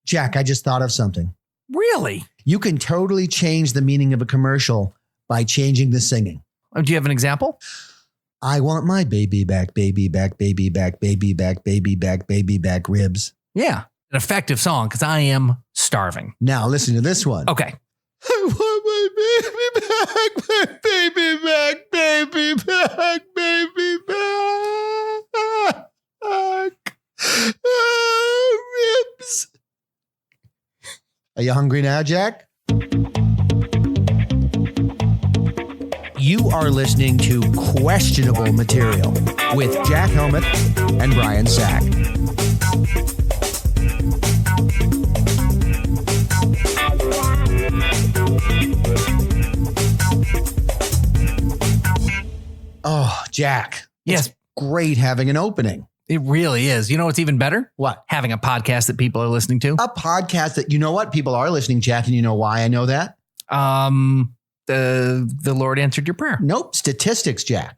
Jack, I just thought of something. Really? You can totally change the meaning of a commercial by changing the singing. Do you have an example? I want my baby back, baby back, baby back, baby back, baby back, baby back ribs. Yeah. An effective song because I am starving. Now listen to this one. Okay. I want my baby back, baby back, baby back. Ribs. Are you hungry now, Jack? You are listening to Questionable Material with Jack Helmuth and Brian Sack. Oh, Jack. Yes. It's great having an opening. It really is. You know what's even better? What? Having a podcast that people are listening to. A podcast that, you know what? People are listening, Jack, and you know why I know that? The Lord answered your prayer. Nope. Statistics, Jack.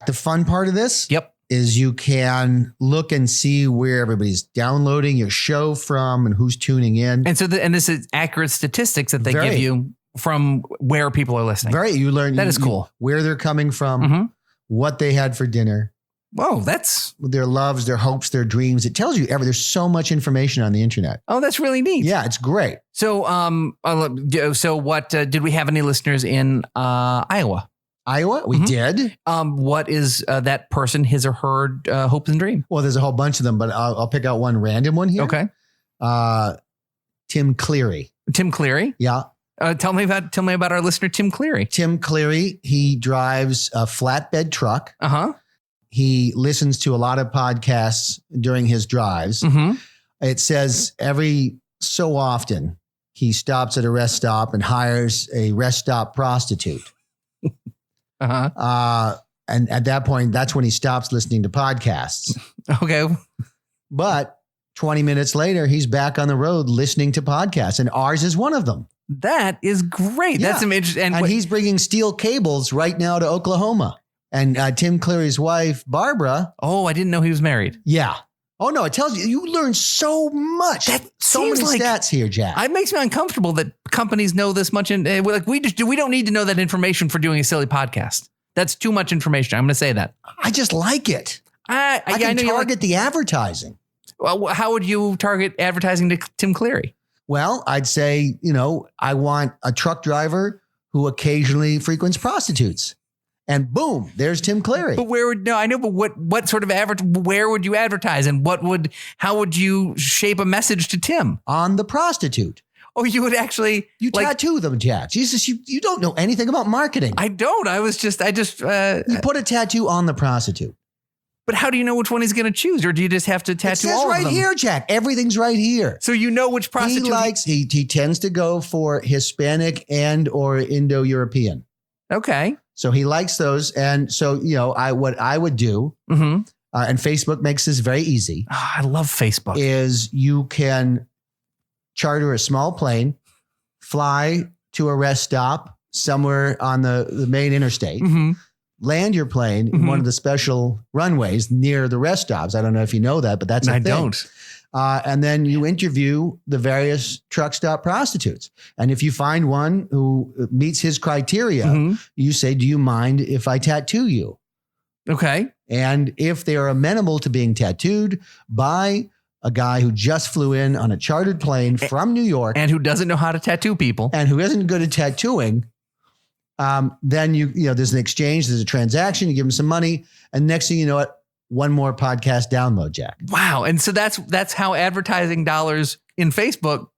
The fun part of this is you can look and see where everybody's downloading your show from and who's tuning in. And so, and this is accurate statistics that they give you from where people are listening. You learn that is cool. Where they're coming from, what they had for dinner. Whoa, that's their loves, their hopes, their dreams. It tells you there's so much information on the internet. Oh, that's really neat. Yeah, it's great. So, what did we have any listeners in Iowa? Iowa, we did. What is that person, his or her hopes and dream? Well, there's a whole bunch of them, but I'll pick out one random one here. Okay. Tim Cleary. Tim Cleary. Yeah. Tell me about our listener, Tim Cleary. Tim Cleary. He drives a flatbed truck. He listens to a lot of podcasts during his drives. It says every so often he stops at a rest stop and hires a rest stop prostitute. And at that point, that's when he stops listening to podcasts. Okay. But 20 minutes later, he's back on the road listening to podcasts, and ours is one of them. That is great. Yeah. That's some interesting. And he's bringing steel cables right now to Oklahoma. And Tim Cleary's wife, Barbara. Oh, I didn't know he was married. Yeah. Oh, no, it tells you learn so much. So many stats here, Jack. It makes me uncomfortable that companies know this much. And we don't need to know that information for doing a silly podcast. That's too much information. I'm going to say that. I just like it. I can target the advertising. Well, how would you target advertising to Tim Cleary? Well, I'd say, I want a truck driver who occasionally frequents prostitutes. And boom, there's Tim Cleary. But what sort of where would you advertise, and how would you shape a message to Tim? On the prostitute. Oh, you would actually tattoo them, Jack. Jesus, you don't know anything about marketing. I don't. You put a tattoo on the prostitute. But how do you know which one he's going to choose? Or do you just have to tattoo all of them? It says right here, Jack. Everything's right here. So you know which prostitute he tends to go for Hispanic and or Indo-European. Okay. So he likes those. And so, what I would do, and Facebook makes this very easy. Oh, I love Facebook. Is you can charter a small plane, fly to a rest stop somewhere on the main interstate, land your plane in one of the special runways near the rest stops. I don't know if you know that, but that's a thing. I don't. And then you interview the various truck stop prostitutes. And if you find one who meets his criteria, you say, do you mind if I tattoo you? Okay. And if they are amenable to being tattooed by a guy who just flew in on a chartered plane from New York. And who doesn't know how to tattoo people. And who isn't good at tattooing, then there's an exchange, there's a transaction, you give them some money. And next thing you know, one more podcast download, Jack. Wow. And so that's how advertising dollars in Facebook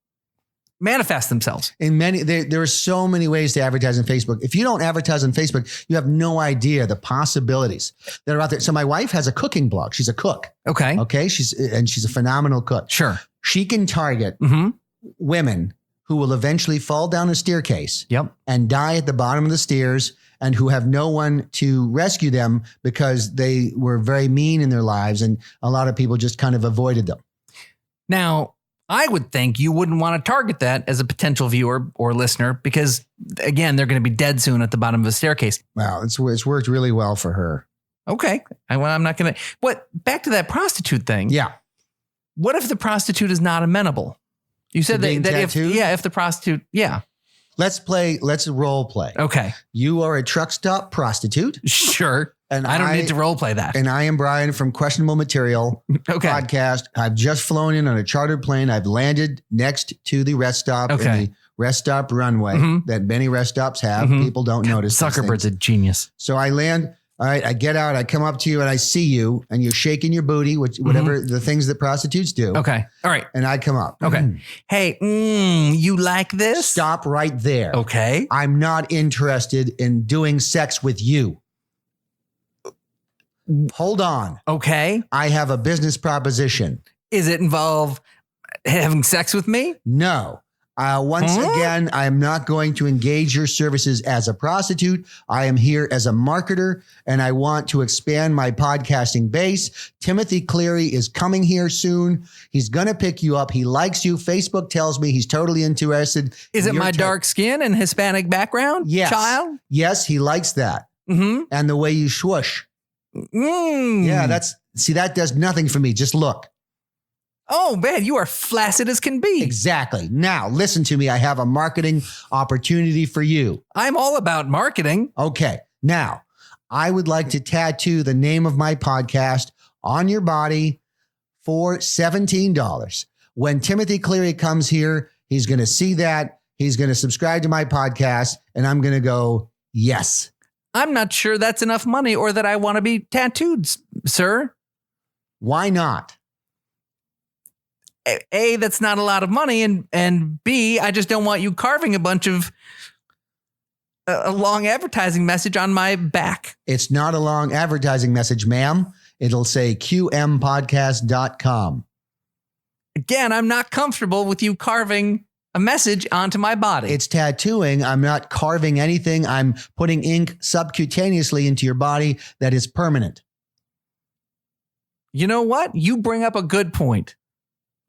manifest themselves. There are so many ways to advertise on Facebook. If you don't advertise on Facebook, you have no idea the possibilities that are out there. So my wife has a cooking blog. She's a cook. Okay. She's a phenomenal cook. Sure. She can target women who will eventually fall down a staircase and die at the bottom of the stairs, and who have no one to rescue them because they were very mean in their lives. And a lot of people just kind of avoided them. Now, I would think you wouldn't want to target that as a potential viewer or listener because, again, they're going to be dead soon at the bottom of a staircase. Wow, it's worked really well for her. Okay. I'm not going to... Back to that prostitute thing. Yeah. What if the prostitute is not amenable? You said being that tattooed? if the prostitute, yeah. Let's role play. Okay. You are a truck stop prostitute. Sure. And I don't need to role play that. And I am Brian from Questionable Material podcast. I've just flown in on a chartered plane. I've landed next to the rest stop in the rest stop runway that many rest stops have. People don't notice. Zuckerberg's a genius. So I land. All right, I get out, I come up to you and I see you and you're shaking your booty, whatever the things that prostitutes do. Okay. All right. And I come up. Okay. Hey, you like this? Stop right there. Okay. I'm not interested in doing sex with you. Hold on. Okay. I have a business proposition. Is it involve having sex with me? No. Once again, I am not going to engage your services as a prostitute. I am here as a marketer and I want to expand my podcasting base. Timothy Cleary is coming here soon. He's going to pick you up. He likes you. Facebook tells me he's totally interested. Is it my dark skin and Hispanic background? Yes. Child? Yes, he likes that. And the way you swoosh. Yeah, that does nothing for me. Just look. Oh, man, you are flaccid as can be. Exactly. Now, listen to me. I have a marketing opportunity for you. I'm all about marketing. Okay. Now, I would like to tattoo the name of my podcast on your body for $17. When Timothy Cleary comes here, he's going to see that. He's going to subscribe to my podcast, and I'm going to go, yes. I'm not sure that's enough money or that I want to be tattooed, sir. Why not? A, that's not a lot of money. And B, I just don't want you carving a bunch of a long advertising message on my back. It's not a long advertising message, ma'am. It'll say qmpodcast.com. Again, I'm not comfortable with you carving a message onto my body. It's tattooing. I'm not carving anything. I'm putting ink subcutaneously into your body that is permanent. You know what? You bring up a good point.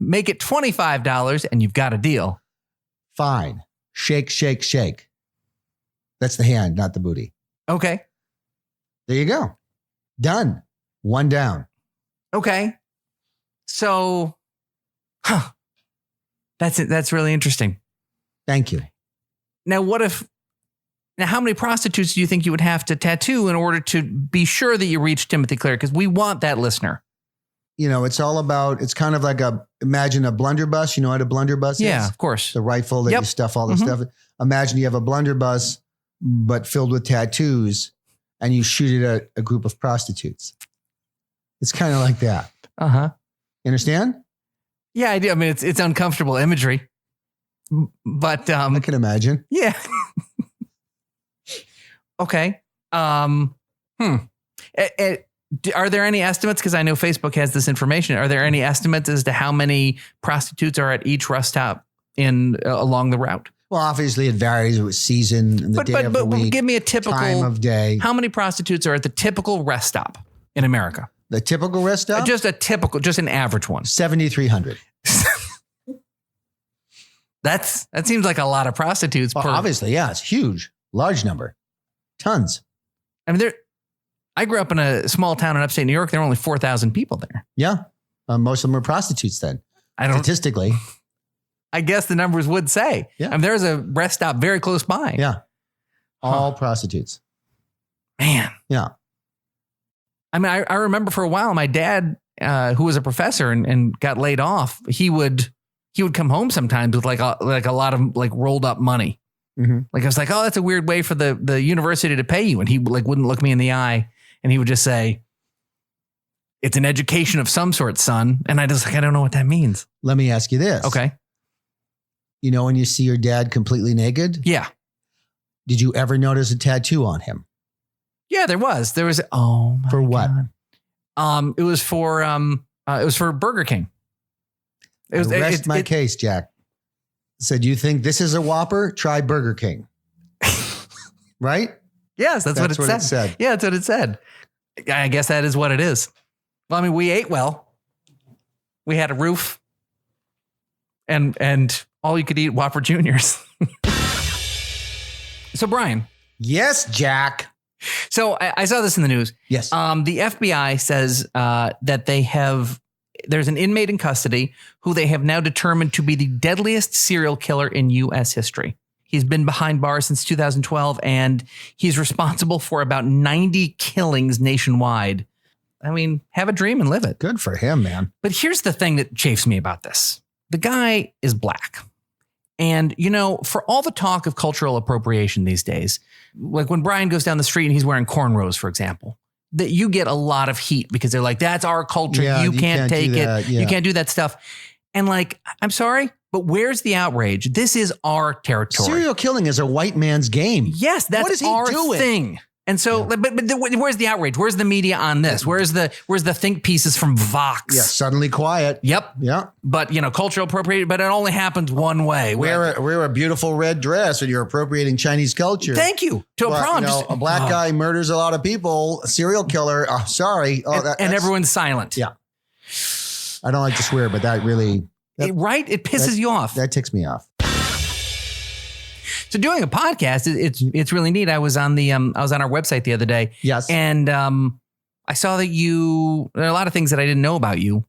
Make it $25 and you've got a deal. Fine. Shake, shake, shake. That's the hand, not the booty. Okay. There you go. Done. One down. Okay. So, that's it. That's really interesting. Thank you. Now, how many prostitutes do you think you would have to tattoo in order to be sure that you reach Timothy Cleary? Because we want that listener. You know, it's kind of like imagine a blunderbuss. You know what a blunderbuss is? Yeah, of course. The rifle that you stuff all the stuff. Imagine you have a blunderbuss, but filled with tattoos, and you shoot it at a group of prostitutes. It's kind of like that. You understand? Yeah, I do. I mean, it's uncomfortable imagery, but I can imagine. Yeah. Okay. Are there any estimates? Because I know Facebook has this information. Are there any estimates as to how many prostitutes are at each rest stop along the route? Well, obviously it varies with season and the day of the week. But give me a typical time of day. How many prostitutes are at the typical rest stop in America? The typical rest stop? Just an average one. 7,300. That seems like a lot of prostitutes. Well, obviously, yeah, it's huge, large number, tons. I mean, I grew up in a small town in upstate New York. There are only 4,000 people there. Yeah. Most of them are prostitutes then. Statistically. I guess the numbers would say. Yeah. I mean, there's a rest stop very close by. Yeah. All prostitutes. Man. Yeah. I mean, I remember for a while, my dad, who was a professor and got laid off, he would come home sometimes with like a lot of like rolled up money. Like I was like, oh, that's a weird way for the university to pay you. And he like wouldn't look me in the eye. And he would just say, it's an education of some sort, son. And I don't know what that means. Let me ask you this. Okay. You know, when you see your dad completely naked? Yeah. Did you ever notice a tattoo on him? Yeah, there was. Oh my God. For what? It was for Burger King. Rest my case, Jack. Said, you think this is a Whopper? Try Burger King. Right? Yes, that's what it said. Yeah, that's what it said. I guess that is what it is. Well, I mean, we ate well. We had a roof and all you could eat Whopper Juniors. So, Brian. Yes, Jack. So I saw this in the news. Yes. The FBI says that they have there's an inmate in custody who they have now determined to be the deadliest serial killer in U.S. history. He's been behind bars since 2012, and he's responsible for about 90 killings nationwide. I mean, have a dream and live it. Good for him, man. But here's the thing that chafes me about this. The guy is black. And, you know, for all the talk of cultural appropriation these days, like when Brian goes down the street and he's wearing cornrows, for example, that you get a lot of heat because they're like, that's our culture. Yeah, you can't take it. Yeah. You can't do that stuff. And like, I'm sorry, but where's the outrage? This is our territory. Serial killing is a white man's game. Yes, that's what is he our doing? thing. And so, but where's the outrage? Where's the media on this? Where's the think pieces from Vox? Yeah, suddenly quiet. Yep. Yeah. But, you know, cultural appropriation, but it only happens one way. Wear a beautiful red dress and you're appropriating Chinese culture. Thank you. To a prom. You know, a black guy murders a lot of people, a serial killer. Oh, sorry. Oh, and everyone's silent. Yeah. I don't like to swear, but that really... right? It pisses you off. That ticks me off. So doing a podcast, it's really neat. I was on our website the other day. Yes. And I saw that there are a lot of things that I didn't know about you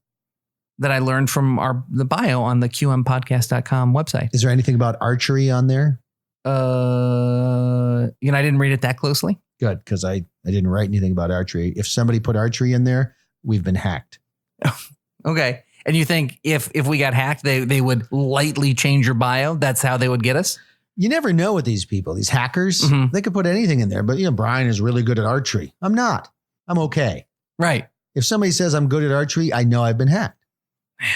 that I learned from the bio on the QMpodcast.com website. Is there anything about archery on there? You know, I didn't read it that closely. Good, because I didn't write anything about archery. If somebody put archery in there, we've been hacked. Okay. And you think if we got hacked, they would lightly change your bio? That's how they would get us? You never know with these people, these hackers. Mm-hmm. They could put anything in there. But, you know, Brian is really good at archery. I'm not. I'm okay. Right. If somebody says I'm good at archery, I know I've been hacked. Man.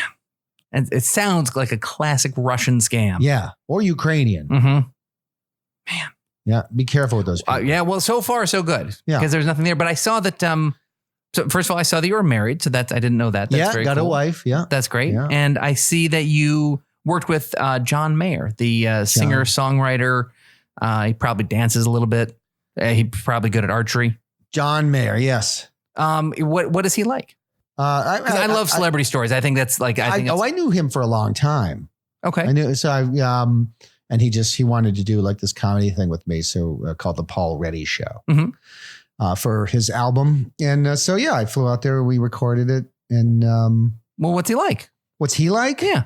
And it sounds like a classic Russian scam. Yeah. Or Ukrainian. Mm-hmm. Man. Yeah. Be careful with those people. Yeah. Well, so far, so good. Yeah. Because there's nothing there. But I saw that... So first of all, I saw that you were married. So I didn't know that. That's very got cool. a wife. Yeah. That's great. Yeah. And I see that you worked with John Mayer, the singer, songwriter. He probably dances a little bit. He's probably good at archery. John Mayer. Yes. What is he like? I love celebrity stories. I think that's like, I knew him for a long time. Okay. I knew. So and he wanted to do like this comedy thing with me. So called the Paul Reddy Show. Mm-hmm. For his album. And so, yeah, I flew out there, we recorded it. And well, what's he like? What's he like? Yeah.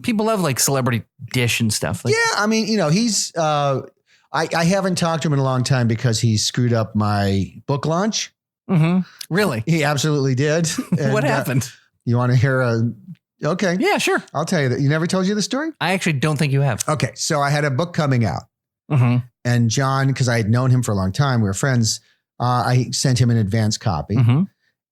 People love like celebrity dish and stuff. Like, yeah. I mean, you know, he's, I haven't talked to him in a long time because he screwed up my book launch. Mm-hmm. Really? He absolutely did. And, what happened? You want to hear okay. Yeah, sure. I'll tell you that. You never told you the story? I actually don't think you have. Okay. So I had a book coming out. Mm-hmm. And John, because I had known him for a long time, we were friends. I sent him an advance copy,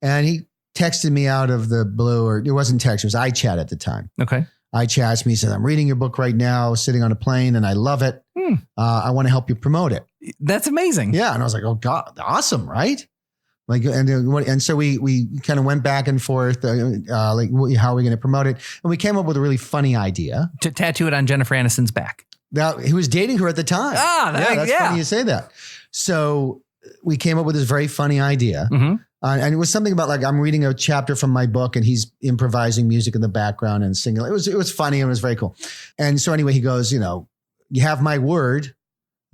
and he texted me out of the blue, or it wasn't text, it was iChat at the time. Okay. iChat me, said, I'm reading your book right now, sitting on a plane, and I love it. I want to help you promote it. That's amazing. Yeah. And I was like, oh God, awesome. Right. Like, and so we kind of went back and forth, like, how are we going to promote it? And we came up with a really funny idea. To tattoo it on Jennifer Aniston's back. Now, he was dating her at the time. That's funny you say that. So we came up with this very funny idea. Mm-hmm. And it was something about like, I'm reading a chapter from my book and he's improvising music in the background and singing. It was funny and it was very cool. And so anyway, he goes, you know, you have my word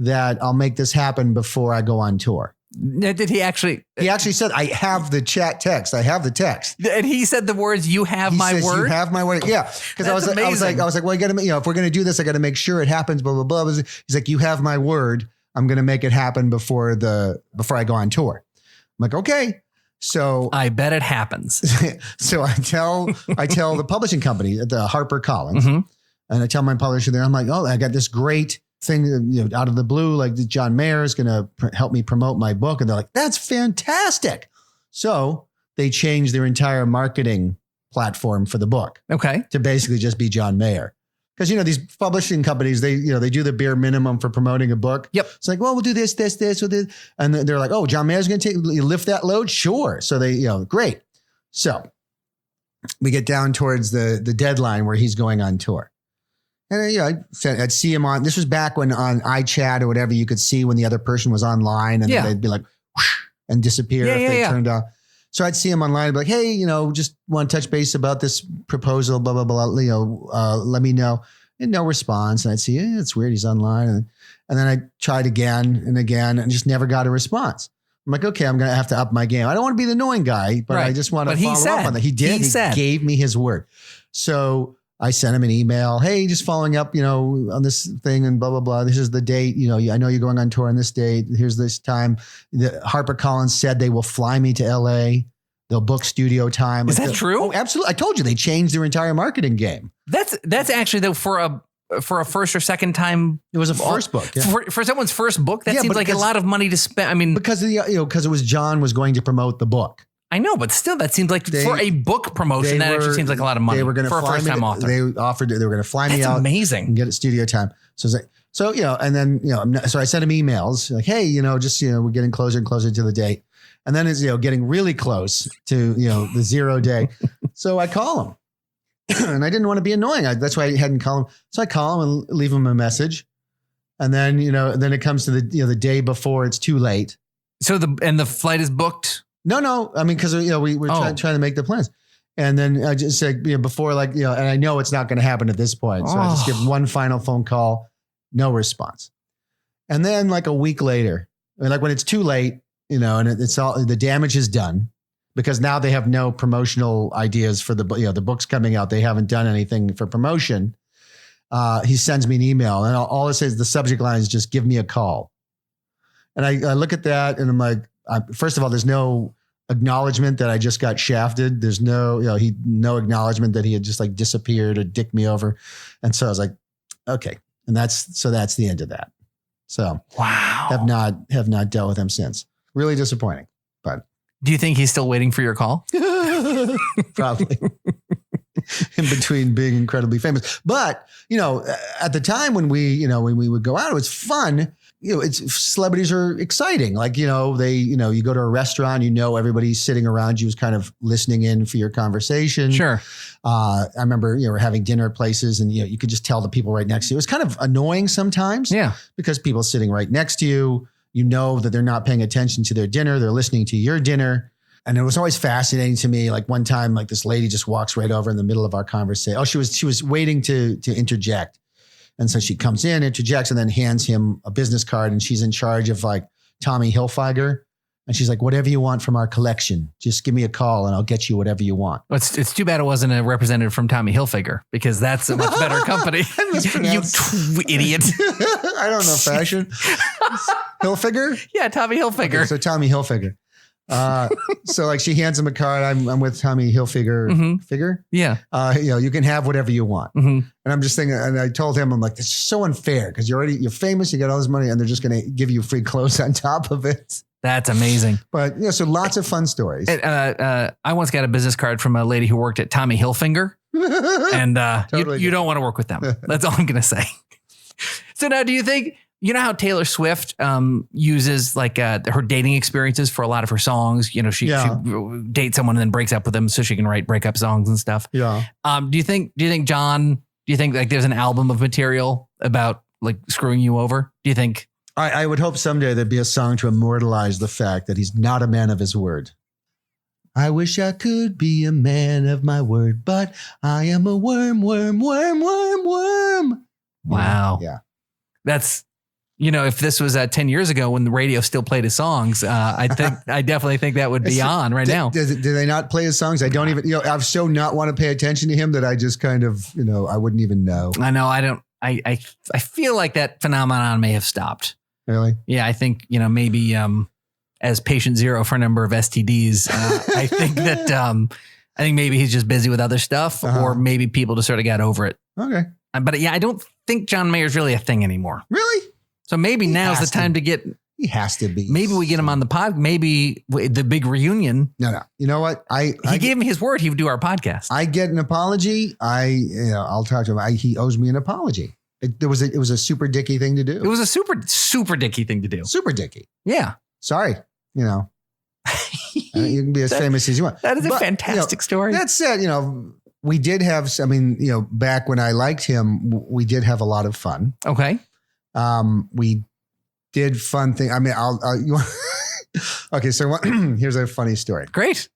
that I'll make this happen before I go on tour. Did he actually? He actually said, I have the chat text. I have the text. And he said the words, you have my word. You have my word. Yeah. Because I was like, well, you got to, you know, if we're going to do this, I got to make sure it happens, blah, blah, blah. He's like, you have my word. I'm going to make it happen before I go on tour. I'm like, okay. So I bet it happens. So I tell the publishing company at the HarperCollins, and I tell my publisher there, I'm like, oh, I got this great thing, you know, out of the blue, like John Mayer is going to help me promote my book. And they're like, that's fantastic. So they changed their entire marketing platform for the book. Okay. To basically just be John Mayer. Because, you know, these publishing companies, they do the bare minimum for promoting a book. Yep. It's like, well, we'll do this, we'll do this. And they're like, oh, John Mayer's going to lift that load? Sure. So they, great. So we get down towards the deadline where he's going on tour. And I'd see him on, this was back when on iChat or whatever, you could see when the other person was online and they'd be like, whoosh, and disappear if they turned off. So I'd see him online and be like, hey, just want to touch base about this proposal, blah, blah, blah, let me know. And no response. And I'd see, it's weird. He's online. And then I tried again and again and just never got a response. I'm like, okay, I'm going to have to up my game. I don't want to be the annoying guy, but I just want to follow up on that. He did. He gave me his word. So I sent him an email. Hey, just following up, on this thing and blah, blah, blah. This is the date. I know you're going on tour on this date. Here's this time. HarperCollins said they will fly me to LA. They'll book studio time. Is that true? Oh, absolutely. I told you they changed their entire marketing game. That's actually though for a first or second time. It was a first book. Yeah. For someone's first book, that seems like a lot of money to spend. I mean, because it was John was going to promote the book. I know, but still, that seems like for a book promotion, that actually seems like a lot of money. They were going to for a first time author. They offered they were going to fly me out. That's amazing. And get it studio time. So and then so I sent him emails like, hey, just we're getting closer and closer to the date, and then it's getting really close to the 0 day. So I call him. And I didn't want to be annoying. That's why I hadn't called him. So I call him and leave him a message. And then, then it comes to the day before it's too late. So the flight is booked? No. I mean, because, we were trying to make the plans. And then I just said, before and I know it's not going to happen at this point. So I just give one final phone call, no response. And then like a week later, like when it's too late, and it's all, the damage is done. Because now they have no promotional ideas for the book's coming out. They haven't done anything for promotion. He sends me an email, and all it says, the subject line is just give me a call. And I look at that, and I'm like, first of all, there's no acknowledgement that I just got shafted. There's no, no acknowledgement that he had just like disappeared or dicked me over. And so I was like, okay, and that's the end of that. So wow, have not dealt with him since. Really disappointing, but. Do you think he's still waiting for your call? Probably. In between being incredibly famous. But, at the time when we would go out, it was fun. Celebrities are exciting. Like, you go to a restaurant, everybody's sitting around you is kind of listening in for your conversation. Sure. I remember, we're having dinner at places and, you could just tell the people right next to you. It was kind of annoying sometimes. Yeah. Because people sitting right next to you, that they're not paying attention to their dinner. They're listening to your dinner. And it was always fascinating to me. Like one time, like this lady just walks right over in the middle of our conversation. Oh, she was waiting to interject. And so she comes in, interjects, and then hands him a business card. And she's in charge of like Tommy Hilfiger. And she's like, whatever you want from our collection, just give me a call and I'll get you whatever you want. Well, it's too bad it wasn't a representative from Tommy Hilfiger because that's a much better company. You idiot. I don't know fashion. Hilfiger? Yeah, Tommy Hilfiger. Okay, so Tommy Hilfiger. So like she hands him a card. I'm with Tommy Hilfiger figure. Yeah. You can have whatever you want. And I'm just thinking, and I told him, I'm like, this is so unfair because you're famous, you got all this money and they're just going to give you free clothes on top of it. That's amazing. But so lots of fun stories. I once got a business card from a lady who worked at Tommy Hilfiger and totally you don't want to work with them. That's all I'm going to say. So now do you think, how Taylor Swift uses like her dating experiences for a lot of her songs? She dates someone and then breaks up with them so she can write breakup songs and stuff. Yeah. Do you think like there's an album of material about like screwing you over? Do you think? I would hope someday there'd be a song to immortalize the fact that he's not a man of his word. I wish I could be a man of my word, but I am a worm. Wow. Yeah. That's, if this was 10 years ago when the radio still played his songs, I definitely think that would be on right now. Do they not play his songs? I don't even, I so not want to pay attention to him that I just kind of, I wouldn't even know. I know. I don't, I feel like that phenomenon may have stopped. Really? Yeah. I think, maybe, as patient zero for a number of STDs, I think that, I think maybe he's just busy with other stuff or maybe people just sort of got over it. Okay. But yeah, I don't think John Mayer's really a thing anymore. Really? So maybe now's the time to get. He has to be. Maybe we get him on the pod. Maybe the big reunion. No. You know what? He gave me his word. He would do our podcast. I get an apology. I'll talk to him. He owes me an apology. It was a super dicky thing to do. It was a super dicky thing to do. Super dicky. Yeah. Sorry. You can be as famous as you want. That is a fantastic story. That said, we did have, back when I liked him, we did have a lot of fun. Okay. We did fun thing. Okay. So here's a funny story. Great.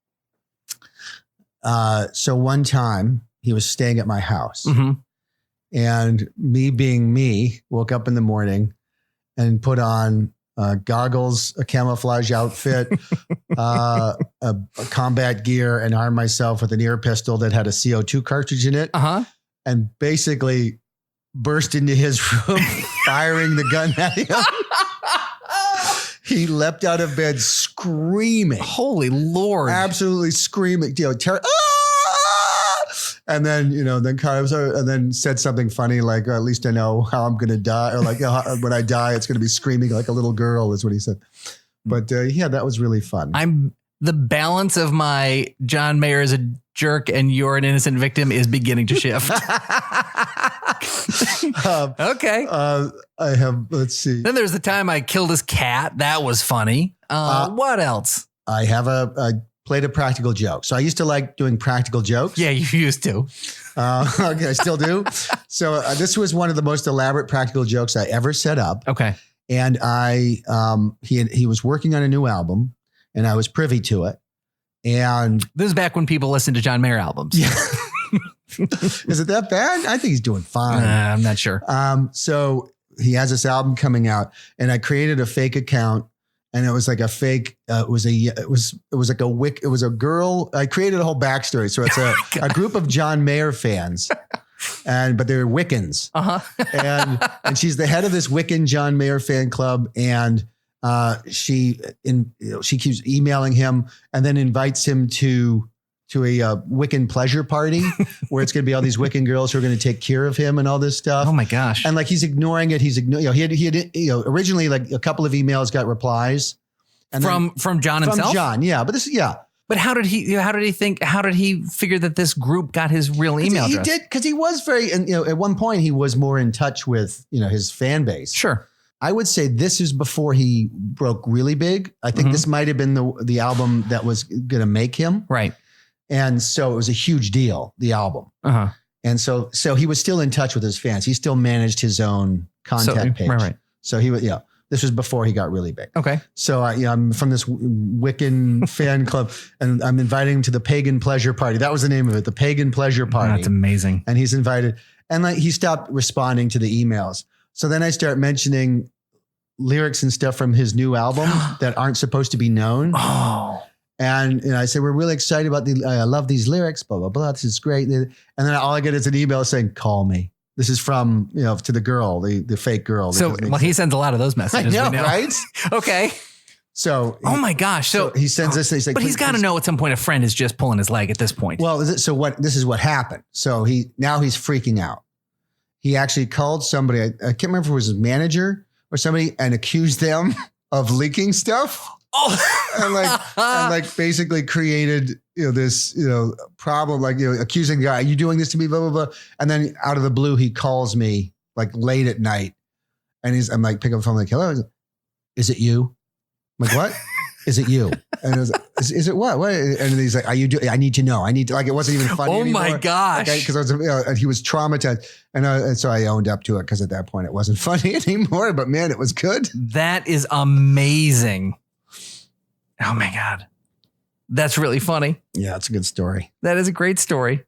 So one time he was staying at my house and me being me, woke up in the morning and put on goggles, a camouflage outfit, a combat gear, and armed myself with an air pistol that had a CO2 cartridge in it. And basically burst into his room, firing the gun at him. He leapt out of bed screaming. Holy Lord. Absolutely screaming. And then, then kind of, and then said something funny like, at least I know how I'm going to die. Or like, when I die, it's going to be screaming like a little girl is what he said. But yeah, that was really fun. The balance of my John Mayer is a jerk and you're an innocent victim is beginning to shift. Okay. I have, let's see. Then there's the time I killed his cat. That was funny. What else? I have I played a practical joke. So I used to like doing practical jokes. Yeah, you used to. Okay, I still do. So this was one of the most elaborate practical jokes I ever set up. Okay. And he was working on a new album and I was privy to it. And this is back when people listened to John Mayer albums. Yeah. Is it that bad? I think he's doing fine. I'm not sure. So he has this album coming out and I created a fake account and it was like a fake, it was a girl. I created a whole backstory. So it's a group of John Mayer fans but they're Wiccans. And she's the head of this Wiccan John Mayer fan club. And she keeps emailing him and then invites him to a Wiccan pleasure party where it's going to be all these Wiccan girls who are going to take care of him and all this stuff. Oh my gosh. And like, he's ignoring it. He had originally like a couple of emails got replies and from John himself. From John. Yeah. But how did he figure that this group got his real email address? He did. Cause he was very, and at one point he was more in touch with, his fan base. Sure. I would say this is before he broke really big. I think this might've been the album that was going to make him. Right. And so it was a huge deal, the album. And so he was still in touch with his fans. He still managed his own contact page. Right. So this was before he got really big. Okay. So I'm from this Wiccan fan club and I'm inviting him to the Pagan Pleasure Party. That was the name of it. The Pagan Pleasure Party. That's amazing. And he's invited and like he stopped responding to the emails. So then I start mentioning lyrics and stuff from his new album that aren't supposed to be known. Oh. And I say, we're really excited about I love these lyrics, blah, blah, blah. This is great. And then all I get is an email saying, call me. This is from, to the girl, the fake girl. So, he sends a lot of those messages. I know, right? Okay. So, oh my gosh. So he sends this. And he's like, but he's got to know at some point a friend is just pulling his leg at this point. Well, this is what happened. So he's freaking out. He actually called somebody. I can't remember if it was his manager or somebody and accused them of leaking stuff. Oh, and basically created, this, problem, accusing the guy, are you doing this to me? Blah, blah, blah. And then out of the blue, he calls me like late at night and I'm like, pick up the phone, like, hello, is it you? I'm like, what? Is it you? And it was, is it what? What? And he's like, I need to know. It wasn't even funny anymore. My gosh. Because he was traumatized. And so I owned up to it because at that point it wasn't funny anymore, but man, it was good. That is amazing. Oh my God. That's really funny. Yeah, it's a good story. That is a great story.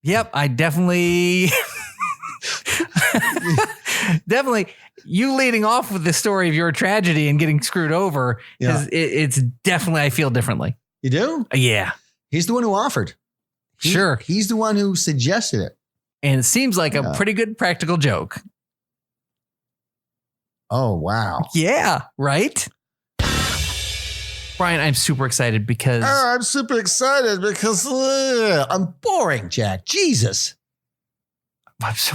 Yep. I definitely, you leading off with the story of your tragedy and getting screwed over. Yeah. It's definitely, I feel differently. You do? Yeah. He's the one who offered. Sure. He's the one who suggested it. And it seems like a pretty good practical joke. Oh, wow. Yeah. Right. Brian, I'm super excited because... I'm super excited because I'm boring, Jack. Jesus.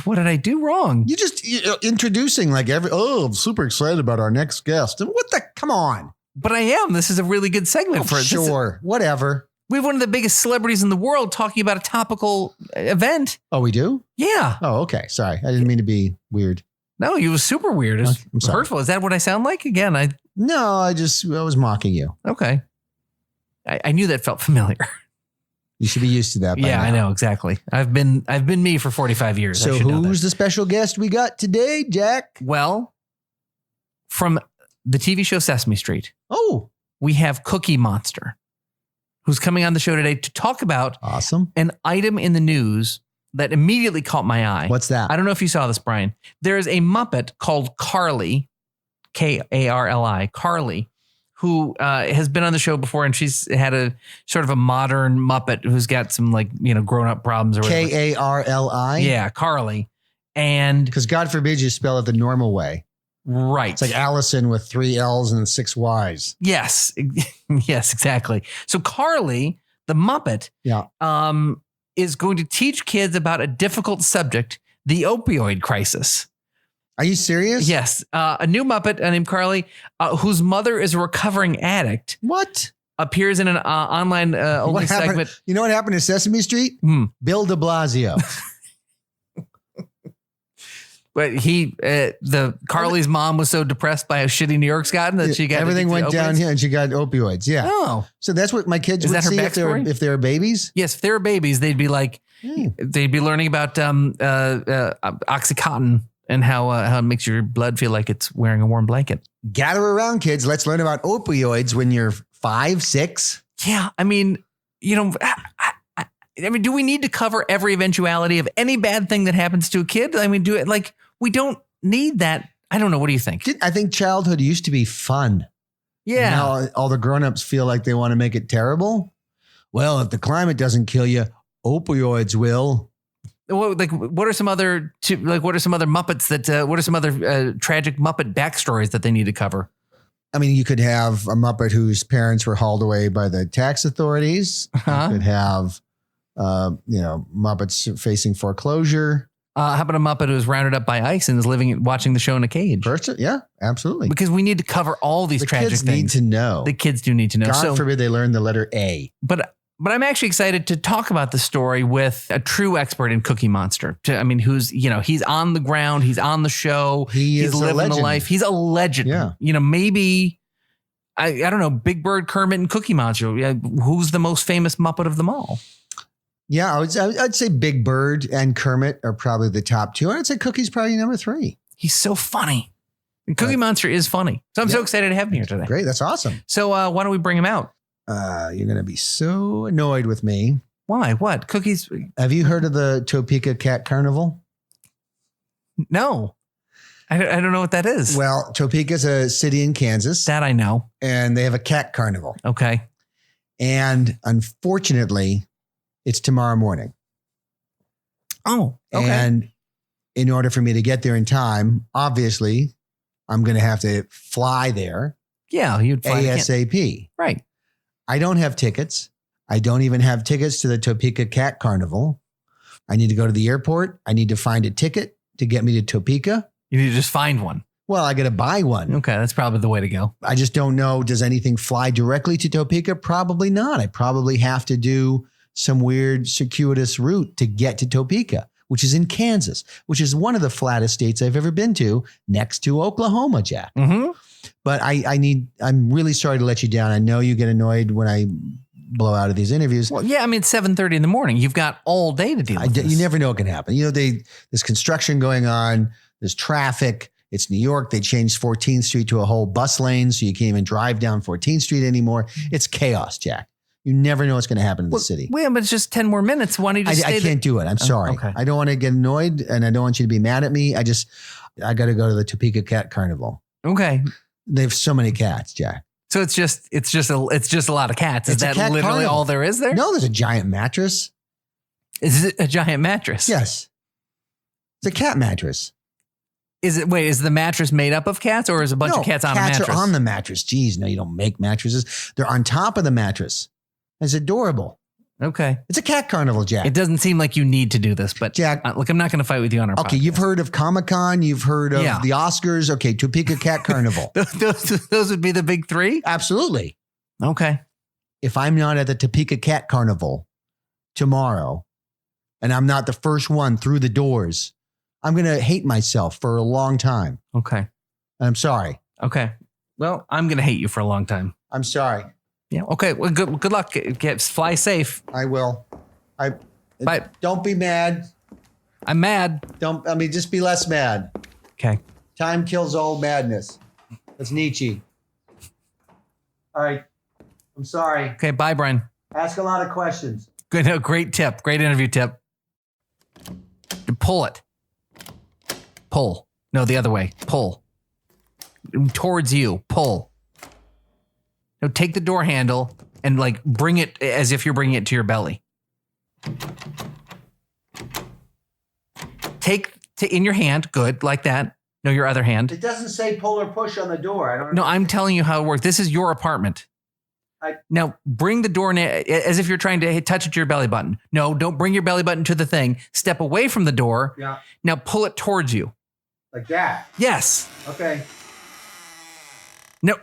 What did I do wrong? You just introducing like I'm super excited about our next guest. Come on. But I am. This is a really good segment for it. Sure. Whatever. We have one of the biggest celebrities in the world talking about a topical event. Oh, we do? Yeah. Oh, okay. Sorry. I didn't mean to be weird. No, you was super weird. It's hurtful. Is that what I sound like? Again, I was mocking you. Okay. I knew that felt familiar. You should be used to that. Yeah, now. I know. Exactly. I've been me for 45 years. So who's the special guest we got today, Jack? Well, from the TV show Sesame Street. Oh, we have Cookie Monster, who's coming on the show today to talk about an item in the news that immediately caught my eye. What's that? I don't know if you saw this, Brian. There is a Muppet called Carly, Karli, Carly, who has been on the show before, and she's had a sort of a modern Muppet who's got some grown up problems or whatever. Karli. Yeah, Carly, and because God forbid you spell it the normal way. Right. It's like Allison with 3 L's and 6 Y's. Yes. Yes, exactly. So Carly, the Muppet, is going to teach kids about a difficult subject, the opioid crisis. Are you serious? Yes. A new Muppet named Carly, whose mother is a recovering addict. What? Appears in an online only segment. You know what happened to Sesame Street? Bill de Blasio. But Carly's mom was so depressed by how shitty New York's gotten that she got everything went downhill and she got opioids. Yeah. Oh, so that's what my kids would see if they were babies. Yes, if they were babies, they'd be like, they'd be learning about OxyContin and how it makes your blood feel like it's wearing a warm blanket. Gather around, kids. Let's learn about opioids when you're 5, 6. Yeah, I mean, do we need to cover every eventuality of any bad thing that happens to a kid? I mean, we don't need that. I don't know. What do you think? I think childhood used to be fun. Yeah. Now all the grown-ups feel like they want to make it terrible. Well, if the climate doesn't kill you, opioids will. What are some other Muppets what are some other tragic Muppet backstories that they need to cover? I mean, you could have a Muppet whose parents were hauled away by the tax authorities. You could have Muppets facing foreclosure. How about a Muppet who was rounded up by ICE and is watching the show in a cage? Yeah, absolutely. Because we need to cover all these tragic things. The kids need to know. The kids do need to know. God forbid they learn the letter A. But I'm actually excited to talk about the story with a true expert in Cookie Monster. Who's he's on the ground, he's on the show, he's living the life. He's a legend. Yeah. Maybe I don't know, Big Bird, Kermit, and Cookie Monster. Who's the most famous Muppet of them all? Yeah, I'd say Big Bird and Kermit are probably the top 2. I'd say Cookie's probably number 3. He's so funny. And Cookie Monster is funny. So I'm so excited to have him here today. Great. That's awesome. So why don't we bring him out? You're going to be so annoyed with me. Why? What? Cookies? Have you heard of the Topeka Cat Carnival? No. I don't know what that is. Well, Topeka's a city in Kansas. That I know. And they have a cat carnival. Okay. And unfortunately, it's tomorrow morning. Oh, okay. And in order for me to get there in time, obviously, I'm going to have to fly there. Yeah, you'd fly ASAP. Right. I don't have tickets. I don't even have tickets to the Topeka Cat Carnival. I need to go to the airport. I need to find a ticket to get me to Topeka. You need to just find one. Well, I got to buy one. Okay, that's probably the way to go. I just don't know. Does anything fly directly to Topeka? Probably not. I probably have to do some weird circuitous route to get to Topeka, which is in Kansas, which is one of the flattest states I've ever been to, next to Oklahoma, Jack. Mm-hmm. But I'm really sorry to let you down. I know you get annoyed when I blow out of these interviews. Well, yeah, I mean, it's 7:30 in the morning. You've got all day to deal with this. You never know what can happen. There's construction going on. There's traffic. It's New York. They changed 14th Street to a whole bus lane, so you can't even drive down 14th Street anymore. It's chaos, Jack. You never know what's going to happen in the city. Well, but it's just 10 more minutes. Why don't you just stay I can't do it. I'm sorry. Okay. I don't want to get annoyed, and I don't want you to be mad at me. I got to go to the Topeka Cat Carnival. Okay. They have so many cats, Jack. So it's just a lot of cats. Is that literally carnival. All there is there? No, there's a giant mattress. Is it a giant mattress? Yes. It's a cat mattress. Is the mattress made up of cats, or is a bunch of cats on a mattress? Cats are on the mattress. Geez, no, you don't make mattresses. They're on top of the mattress. It's adorable. Okay. It's a cat carnival, Jack. It doesn't seem like you need to do this, but Jack, look, I'm not going to fight with you on our podcast. Okay, you've heard of Comic-Con. You've heard of the Oscars. Okay, Topeka Cat Carnival. those would be the big 3? Absolutely. Okay. If I'm not at the Topeka Cat Carnival tomorrow, and I'm not the first one through the doors, I'm going to hate myself for a long time. Okay. And I'm sorry. Okay. Well, I'm going to hate you for a long time. I'm sorry. Yeah. Okay. Well, good luck. Fly safe. I will. Bye. Don't be mad. I'm mad. Just be less mad. Okay. Time kills all madness. That's Nietzsche. All right. I'm sorry. Okay. Bye, Brian. Ask a lot of questions. Good. No, great tip. Great interview tip. Pull it. Pull. No, the other way. Pull. towards you. Pull. Now take the door handle and like bring it as if you're bringing it to your belly. Take in your hand. Good. Like that. No, your other hand. It doesn't say pull or push on the door. I don't know. No, I'm telling you how it works. This is your apartment. Now bring the door as if you're trying to touch it to your belly button. No, don't bring your belly button to the thing. Step away from the door. Yeah. Now pull it towards you. Like that? Yes. Okay. No,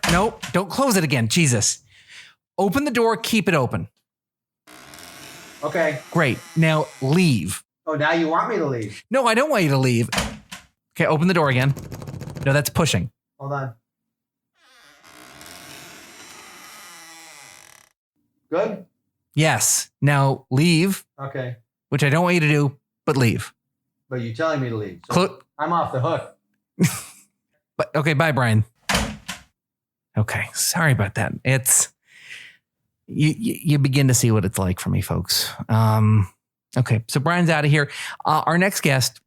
don't close it again. Jesus. Open the door, keep it open. Okay. Great. Now leave. Oh, now you want me to leave? No, I don't want you to leave. Okay, open the door again. No, that's pushing. Hold on. Good? Yes. Now leave. Okay. Which I don't want you to do, but leave. But you're telling me to leave. So I'm off the hook. But okay, bye, Brian. Okay, sorry about that. It's you begin to see what it's like for me, folks. Okay, so Brian's out of here. Our next guest,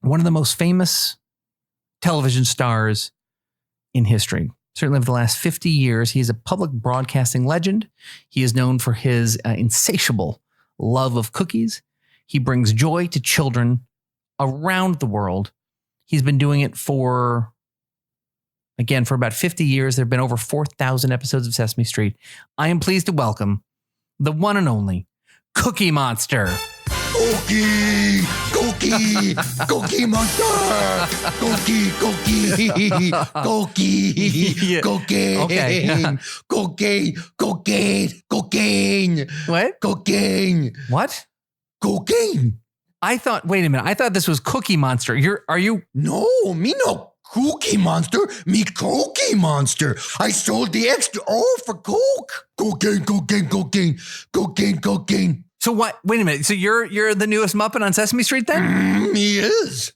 one of the most famous television stars in history. Certainly over the last 50 years, he is a public broadcasting legend. He is known for his insatiable love of cookies. He brings joy to children around the world. He's been doing it for about 50 years. There have been over 4,000 episodes of Sesame Street. I am pleased to welcome the one and only Cookie Monster. Cookie Monster, Cookie, cocaine. What? Cocaine. What? Cocaine. Wait a minute. I thought this was Cookie Monster. Are you? No, me no Cookie Monster, me Cookie Monster. I sold the extra for Coke. Cocaine. So what? Wait a minute. So you're the newest Muppet on Sesame Street then? He is.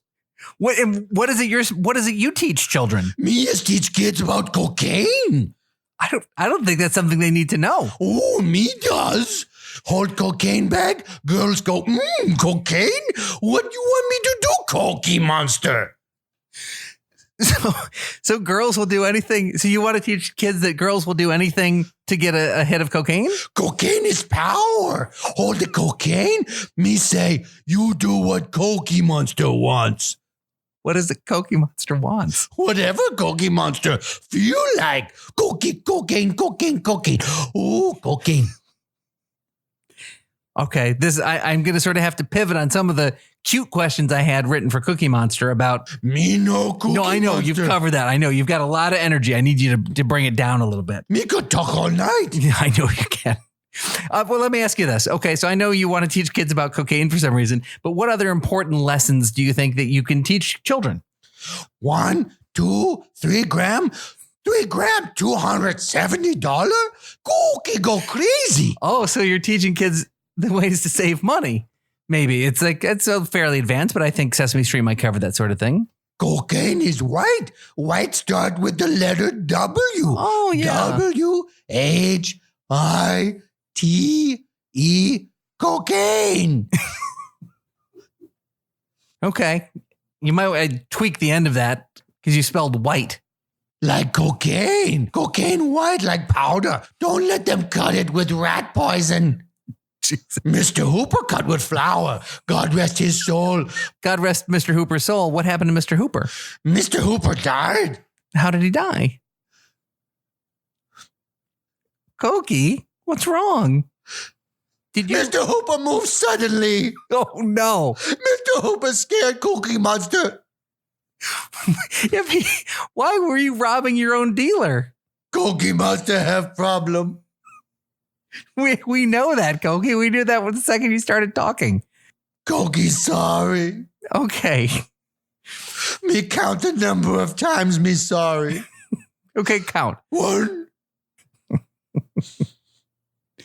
What is it? What is it you teach children? Me is teach kids about cocaine. I don't think that's something they need to know. Oh, me does. Hold cocaine bag. Girls go, cocaine? What do you want me to do, Cookie Monster? So girls will do anything. So you want to teach kids that girls will do anything to get a hit of cocaine? Cocaine is power. Hold the cocaine. Me say, you do what Cookie Monster wants. What is it Cookie Monster wants? Whatever Cookie Monster feel like. Cocaine. Oh, cocaine. Okay, I'm going to sort of have to pivot on some of the cute questions I had written for Cookie Monster about. Me no Cookie No, I know. Monster. You've covered that. I know. You've got a lot of energy. I need you to bring it down a little bit. Me could talk all night. Yeah, I know you can. Well, let me ask you this. Okay, so I know you want to teach kids about cocaine for some reason, but what other important lessons do you think that you can teach children? 1, 2, 3 gram. 3 gram, $270? Cookie go crazy. Oh, so you're teaching kids the ways to save money. Maybe it's fairly advanced, but I think Sesame Street might cover that sort of thing. Cocaine is white. White start with the letter W. Oh, yeah. WHITE. Cocaine. Okay. You might tweak the end of that because you spelled white. Like cocaine. Cocaine white like powder. Don't let them cut it with rat poison. Jesus. Mr. Hooper cut with flour. God rest his soul. God rest Mr. Hooper's soul. What happened to Mr. Hooper? Mr. Hooper died. How did he die? Cookie, what's wrong? Did you? Mr. Hooper moved suddenly. Oh, no. Mr. Hooper scared Cookie Monster. Why were you robbing your own dealer? Cookie Monster have problem. We know that, Cookie. We knew that the second you started talking. Cookie, sorry. Okay. Me count the number of times me sorry. Okay, count. 1.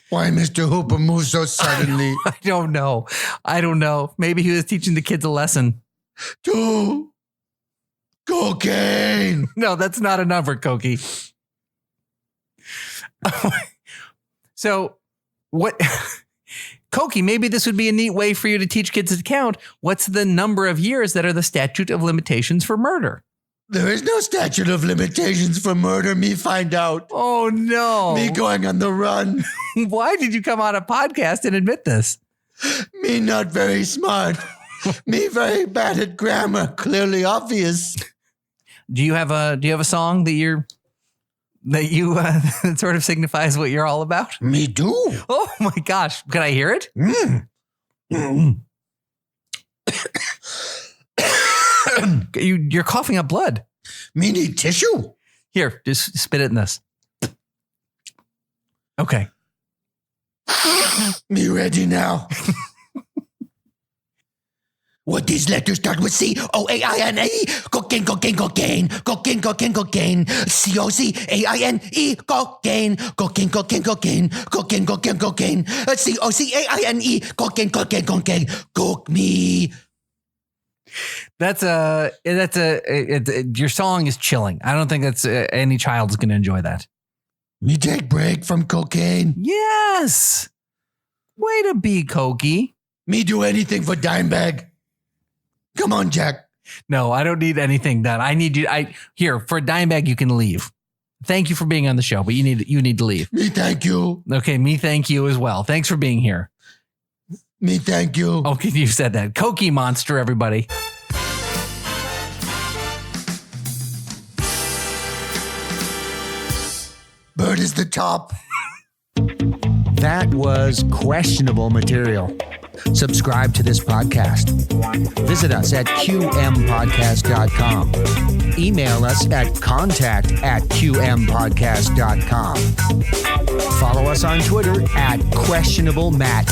Why Mr. Hooper moved so suddenly? I don't know. Maybe he was teaching the kids a lesson. 2. Cocaine. No, that's not a number, Cookie. So what, Cookie, maybe this would be a neat way for you to teach kids to count. What's the number of years that are the statute of limitations for murder? There is no statute of limitations for murder. Me find out. Oh, no. Me going on the run. Why did you come on a podcast and admit this? Me not very smart. Me very bad at grammar. Clearly obvious. Do you have a song that that sort of signifies what you're all about? Me do. Oh my gosh. Can I hear it? You're coughing up blood. Me need tissue. Here, just spit it in this. Okay. Me ready now. What these letters start with C-O-A-I-N-E. Cocaine, cocaine, cocaine. Cocaine, cocaine, cocaine. C-O-C-A-I-N-E. Cocaine. Cocaine, cocaine, cocaine. Cocaine, cocaine, cocaine. C-O-C-A-I-N-E. Cocaine, cocaine, cocaine. Coke me. Your song is chilling. I don't think that's any child's going to enjoy that. Me take break from cocaine. Yes. Way to be, Cokie. Me do anything for Dimebag. Come on, Jack. No, I don't need anything done. I need you. Here for a Dimebag, you can leave. Thank you for being on the show, but you need to leave. Me thank you. Okay, me thank you as well. Thanks for being here. Me thank you. Okay, you said that. Cokie Monster, everybody. Bird is the top. That was questionable material. Subscribe to this podcast. Visit us at qmpodcast.com. Email us at contact@qmpodcast.com. Follow us on Twitter at questionablematt.